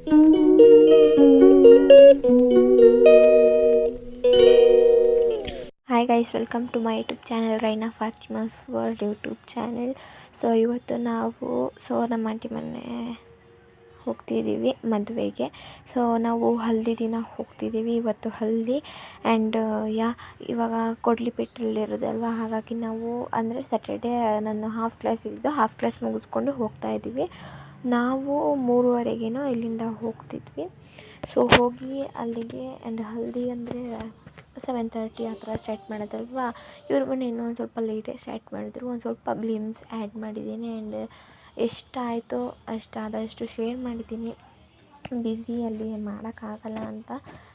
Hi guys, welcome to my YouTube channel Raina Fatima's world YouTube channel. ಇವತ್ತು ನಾವು ನಮ್ಮ aunty ಮನೆ ಹೋಗ್ತಿದ್ದೀವಿ ಮದುವೆಗೆ. ನಾವು ಹಲ್ದಿ ದಿನ ಹೋಗ್ತಿದ್ದೀವಿ. ಇವತ್ತು ಹಲ್ದಿ ಆ್ಯಂಡ್ ಇವಾಗ ಕೊಡ್ಲಿಪೆಟ್ಟಲ್ಲಿರೋದಲ್ವ, ಹಾಗಾಗಿ ನಾವು ಅಂದರೆ ಸ್ಯಾಟರ್ಡೇ ನಾನು ಹಾಫ್ ಕ್ಲಾಸ್ ಮುಗಿಸ್ಕೊಂಡು ಹೋಗ್ತಾ ಇದ್ದೀವಿ. ನಾವು 3:30ಗೇನೋ ಇಲ್ಲಿಂದ ಹೋಗ್ತಿದ್ವಿ. ಹೋಗಿ ಅಲ್ಲಿಗೆ ಆ್ಯಂಡ್ ಹಲ್ದಿ ಅಂದರೆ 7:30 ಆ ಥರ ಸ್ಟಾರ್ಟ್ ಮಾಡೋದಲ್ವ. ಇವ್ರ ಮನೆ ಇನ್ನೊಂದು ಸ್ವಲ್ಪ ಲೇಟೇ ಸ್ಟಾರ್ಟ್ ಮಾಡಿದ್ರು. ಒಂದು ಸ್ವಲ್ಪ ಗ್ಲಿಮ್ಸ್ ಆ್ಯಡ್ ಮಾಡಿದ್ದೀನಿ ಆ್ಯಂಡ್ ಎಷ್ಟಾಯಿತೋ ಅಷ್ಟಾದಷ್ಟು ಶೇರ್ ಮಾಡಿದ್ದೀನಿ. ಬ್ಯುಸಿಯಲ್ಲಿ ಮಾಡೋಕ್ಕಾಗಲ್ಲ ಅಂತ.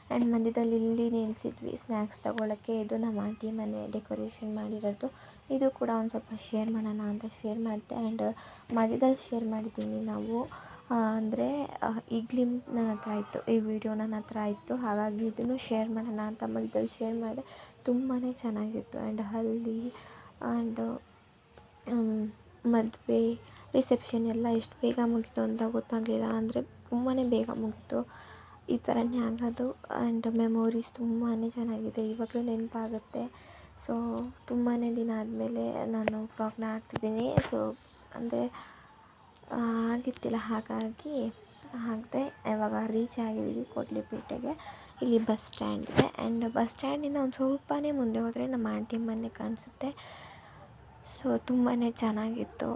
ಆ್ಯಂಡ್ ಮಧ್ಯದಲ್ಲಿ ಇಲ್ಲಿ ನಿಲ್ಲಿಸಿದ್ವಿ ಸ್ನ್ಯಾಕ್ಸ್ ತೊಗೊಳಕ್ಕೆ. ಇದು ನಮ್ಮ ಆಂಟಿ ಮನೆ ಡೆಕೋರೇಷನ್ ಮಾಡಿರೋದು. ಇದು ಕೂಡ ಒಂದು ಸ್ವಲ್ಪ ಶೇರ್ ಮಾಡೋಣ ಅಂತ ಶೇರ್ ಮಾಡಿದೆ. ಆ್ಯಂಡ್ ಮಧ್ಯದಲ್ಲಿ ಶೇರ್ ಮಾಡಿದ್ದೀನಿ ನಾವು ಅಂದರೆ ಈ ಗ್ಲಿಮ್ ನನ್ನ ಹತ್ರ ಇತ್ತು, ಈ ವಿಡಿಯೋ ನನ್ನ ಹತ್ರ ಇತ್ತು, ಹಾಗಾಗಿ ಇದನ್ನು ಶೇರ್ ಮಾಡೋಣ ಅಂತ ಮಧ್ಯದಲ್ಲಿ ಶೇರ್ ಮಾಡಿದೆ. ತುಂಬಾ ಚೆನ್ನಾಗಿತ್ತು. ಆ್ಯಂಡ್ ಹಲ್ದಿ ಆ್ಯಂಡ್ ಮದುವೆ ರಿಸೆಪ್ಷನ್ ಎಲ್ಲ ಎಷ್ಟು ಬೇಗ ಮುಗೀತು ಅಂತ ಗೊತ್ತಾಗಲಿಲ್ಲ. ಅಂದರೆ ತುಂಬಾ ಬೇಗ ಮುಗೀತು. ಈ ಥರನೇ ಆಗೋದು. ಆ್ಯಂಡ್ ಮೆಮೊರೀಸ್ ತುಂಬಾ ಚೆನ್ನಾಗಿದೆ, ಇವಾಗಲೂ ನೆನಪಾಗುತ್ತೆ. ತುಂಬಾ ದಿನ ಆದಮೇಲೆ ನಾನು ವ್ಲಾಗ್ನ ಹಾಕ್ತಿದ್ದೀನಿ. ಅಂದರೆ ಆಗಿತ್ತಿಲ್ಲ, ಹಾಗಾಗಿ ಹಾಕಿದೆ. ಇವಾಗ ರೀಚ್ ಆಗಿದ್ದೀವಿ ಕೊಡ್ಲಿಪೇಟೆಗೆ. ಇಲ್ಲಿ ಬಸ್ ಸ್ಟ್ಯಾಂಡ್ ಇದೆ ಆ್ಯಂಡ್ ಬಸ್ ಸ್ಟ್ಯಾಂಡಿಂದ ಒಂದು ಸ್ವಲ್ಪನೇ ಮುಂದೆ ಹೋದರೆ ನಮ್ಮ ಆಂಟಿ ಮನೆ ಕಾಣಿಸುತ್ತೆ. ತುಂಬಾ ಚೆನ್ನಾಗಿತ್ತು.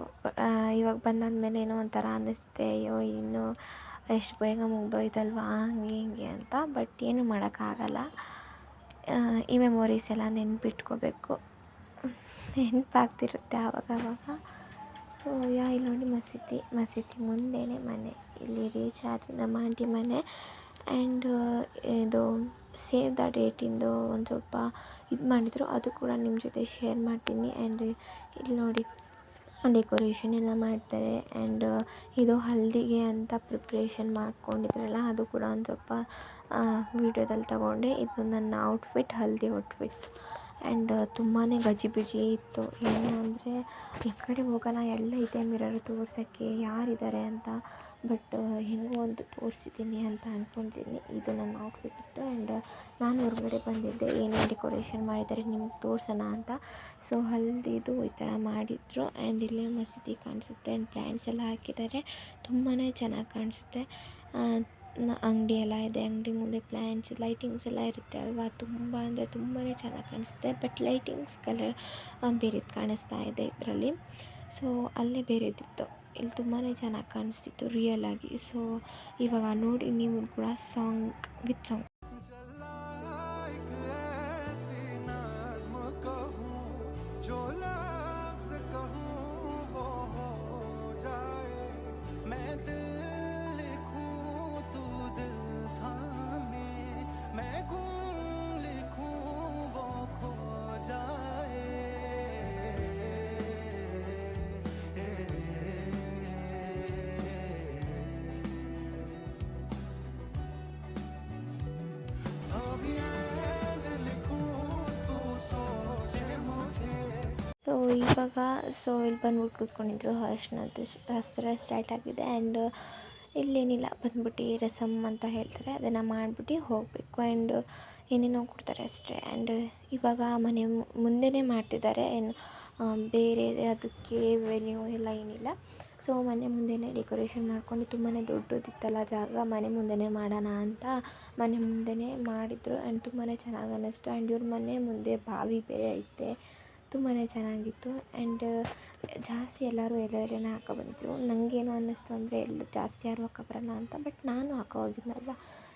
ಇವಾಗ ಬಂದಾದಮೇಲೆ ಏನೋ ಒಂಥರ ಅನ್ನಿಸುತ್ತೆ, ಅಯ್ಯೋ ಇನ್ನೂ ಎಷ್ಟು ಬೇಗ ಮುಗ್ದೋಯ್ತಲ್ವ ಹಂಗೆ ಹಿಂಗೆ ಅಂತ. ಬಟ್ ಏನು ಮಾಡೋಕ್ಕಾಗಲ್ಲ. ಈ ಮೆಮೊರೀಸ್ ಎಲ್ಲ ನೆನಪಿಟ್ಕೋಬೇಕು, ನೆನಪಾಗ್ತಿರುತ್ತೆ ಆವಾಗವಾಗ. ಇಲ್ಲಿ ನೋಡಿ ಮಸೀದಿ ಮುಂದೆನೇ ಮನೆ. ಇಲ್ಲಿ ರೀಚ್ ಆದ್ವಿ ನಮ್ಮ ಆಂಟಿ ಮನೆ. ಆ್ಯಂಡ್ ಇದು ಸೇವ್ ದ ಡೇಟಿಂದು ಒಂದು ಸ್ವಲ್ಪ ಇದು ಮಾಡಿದರು, ಅದು ಕೂಡ ನಿಮ್ಮ ಜೊತೆ ಶೇರ್ ಮಾಡ್ತೀನಿ. ಆ್ಯಂಡ್ ಇಲ್ಲಿ ನೋಡಿ ಡೆಕೋರೇಷನ್ ಎಲ್ಲ ಮಾಡ್ತಾರೆ. ಆ್ಯಂಡ್ ಇದು ಹಲ್ದಿಗೆ ಅಂತ ಪ್ರಿಪ್ರೇಷನ್ ಮಾಡ್ಕೊಂಡಿದ್ರಲ್ಲ, ಅದು ಕೂಡ ಒಂದು ಸ್ವಲ್ಪ ವೀಡಿಯೋದಲ್ಲಿ ತಗೊಂಡೆ. ಇದು ನನ್ನ ಔಟ್ಫಿಟ್, ಹಲ್ದಿ ಔಟ್ಫಿಟ್. ಆ್ಯಂಡ್ ತುಂಬಾ ಗಜಿಬಿಜಿ ಇತ್ತು. ಏನು ಅಂದರೆ ಈ ಕಡೆ ಹೋಗೋಣ, ಎಲ್ಲ ಇದೆ ಮಿರರ್ ತೋರ್ಸೋಕ್ಕೆ, ಯಾರಿದ್ದಾರೆ ಅಂತ. ಬಟ್ ಏನೋ ಒಂದು ತೋರಿಸಿದ್ದೀನಿ ಅಂತ ಅಂದ್ಕೊತೀನಿ. ಇದು ನನ್ನ ಔಟ್ಫಿಟ್ ಇತ್ತು. ಆ್ಯಂಡ್ ನಾನು ಹೊರಗಡೆ ಬಂದಿದ್ದೆ, ಏನೇನು ಡೆಕೋರೇಷನ್ ಮಾಡಿದ್ದಾರೆ ನಿಮ್ಗೆ ತೋರ್ಸೋಣ ಅಂತ. ಹಲ್ದಿದು ಈ ಥರ ಮಾಡಿದರು. ಆ್ಯಂಡ್ ಇಲ್ಲೇ ಮಸೀದಿ ಕಾಣಿಸುತ್ತೆ ಆ್ಯಂಡ್ ಪ್ಲ್ಯಾಂಟ್ಸ್ ಎಲ್ಲ ಹಾಕಿದ್ದಾರೆ. ತುಂಬಾ ಚೆನ್ನಾಗಿ ಕಾಣಿಸುತ್ತೆ. ಅಂಗಡಿ ಎಲ್ಲ ಇದೆ, ಅಂಗಡಿ ಮುಂದೆ ಪ್ಲ್ಯಾಂಟ್ಸ್, ಲೈಟಿಂಗ್ಸ್ ಎಲ್ಲ ಇರುತ್ತೆ ಅಲ್ವಾ, ತುಂಬ ಅಂದರೆ ತುಂಬಾ ಚೆನ್ನಾಗಿ ಕಾಣಿಸುತ್ತೆ. ಬಟ್ ಲೈಟಿಂಗ್ಸ್ ಕಲರ್ ಬೇರೆದು ಕಾಣಿಸ್ತಾ ಇದೆ ಇದರಲ್ಲಿ. ಅಲ್ಲೇ ಬೇರೆದಿತ್ತು, ಇಲ್ಲಿ ತುಂಬಾ ಚೆನ್ನಾಗಿ ಕಾಣಿಸ್ತಿತ್ತು ರಿಯಲ್ ಆಗಿ. ಇವಾಗ ನೋಡಿ ನೀವು ಕೂಡ ಸಾಂಗ್ ವಿತ್ ಸಾಂಗ್. ಇವಾಗ ಇಲ್ಲಿ ಬಂದ್ಬಿಟ್ಟು ಕೂತ್ಕೊಂಡಿದ್ರು. ಶಾಸ್ತ್ರ ಸ್ಟಾರ್ಟ್ ಆಗಿದೆ. ಆ್ಯಂಡ್ ಇಲ್ಲೇನಿಲ್ಲ, ಬಂದ್ಬಿಟ್ಟು ರಸಮ್ ಅಂತ ಹೇಳ್ತಾರೆ, ಅದನ್ನು ಮಾಡಿಬಿಟ್ಟು ಹೋಗಬೇಕು. ಆ್ಯಂಡ್ ಏನೇನೋ ಕೊಡ್ತಾರೆ ಅಷ್ಟೇ. ಆ್ಯಂಡ್ ಇವಾಗ ಮನೆ ಮುಂದೆನೇ ಮಾಡ್ತಿದ್ದಾರೆ, ಏನು ಬೇರೆ ಅದಕ್ಕೆ ವೆನ್ಯೂ ಎಲ್ಲ ಏನಿಲ್ಲ. ಮನೆ ಮುಂದೆನೇ ಡೆಕೋರೇಷನ್ ಮಾಡ್ಕೊಂಡು, ತುಂಬಾ ದೊಡ್ಡದಿತ್ತಲ್ಲ ಜಾಗ, ಮನೆ ಮುಂದೆನೇ ಮಾಡೋಣ ಅಂತ ಮನೆ ಮುಂದೆನೇ ಮಾಡಿದರು. ಆ್ಯಂಡ್ ತುಂಬಾ ಚೆನ್ನಾಗಿ ಅನ್ನಿಸ್ತು. ಆ್ಯಂಡ್ ಇವ್ರ ಮನೆ ಮುಂದೆ ಬಾವಿ ಬೇರೆ ಐತೆ, ತುಂಬಾ ಚೆನ್ನಾಗಿತ್ತು. ಆ್ಯಂಡ್ ಜಾಸ್ತಿ ಎಲ್ಲರೂ ಎಲೆನ ಬಂದಿದ್ರು. ನನಗೇನು ಅನ್ನಿಸ್ತು ಅಂದರೆ ಎಲ್ಲೂ ಜಾಸ್ತಿ ಯಾರು ಹಾಕೋಬರಲ್ಲ ಅಂತ. ಬಟ್ ನಾನು ಹಾಕೋ ಹೋಗಿದ್ನಲ್ವ,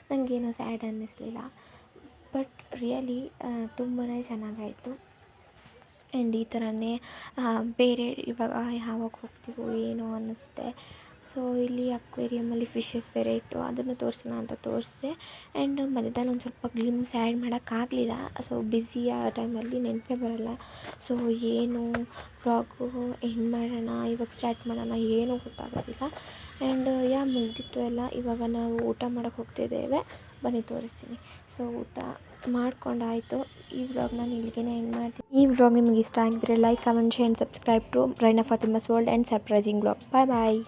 ನನಗೇನು ಸ್ಯಾಡ್ ಅನ್ನಿಸ್ಲಿಲ್ಲ. ಬಟ್ ರಿಯಲಿ ತುಂಬಾ ಚೆನ್ನಾಗಾಯಿತು. ಆ್ಯಂಡ್ ಈ ಥರನೇ ಬೇರೆ ಇವಾಗ ಯಾವಾಗ ಹೋಗ್ತೀವೋ ಏನೋ ಅನ್ನಿಸುತ್ತೆ. ಇಲ್ಲಿ ಅಕ್ವೇರಿಯಮಲ್ಲಿ ಫಿಶಸ್ ಬೇರೆ ಇತ್ತು, ಅದನ್ನು ತೋರಿಸೋಣ ಅಂತ ತೋರಿಸಿದೆ. ಆ್ಯಂಡ್ ಮಧ್ಯದಲ್ಲಿ ಒಂದು ಸ್ವಲ್ಪ ಗ್ಲಿಮ್ಸ್ ಆ್ಯಡ್ ಮಾಡೋಕ್ಕಾಗಲಿಲ್ಲ. ಬ್ಯುಸಿ ಆ ಟೈಮಲ್ಲಿ ನೆನಪೇ ಬರೋಲ್ಲ. ಏನು ವ್ಲಾಗು ಎಂಡ್ ಮಾಡೋಣ, ಇವಾಗ ಸ್ಟಾರ್ಟ್ ಮಾಡೋಣ, ಏನೂ ಗೊತ್ತಾಗೋದಿಲ್ಲ. ಆ್ಯಂಡ್ ಮುಗ್ದಿತ್ತು ಎಲ್ಲ. ಇವಾಗ ನಾವು ಊಟ ಮಾಡೋಕ್ಕೆ ಹೋಗ್ತಿದ್ದೇವೆ, ಬನ್ನಿ ತೋರಿಸ್ತೀನಿ. ಊಟ ಮಾಡ್ಕೊಂಡಾಯಿತು. ಈ ವ್ಲಾಗ್ ನಾನು ಇಲ್ಲಿಗೆ ಎಂಡ್ ಮಾಡ್ತೀನಿ. ಈ ವ್ಲಾಗ್ ನಿಮಗೆ ಇಷ್ಟ ಆಗಿದ್ದರೆ like, comment, share, subscribe to Raina Fatima's world and surprising vlog. Bye bye.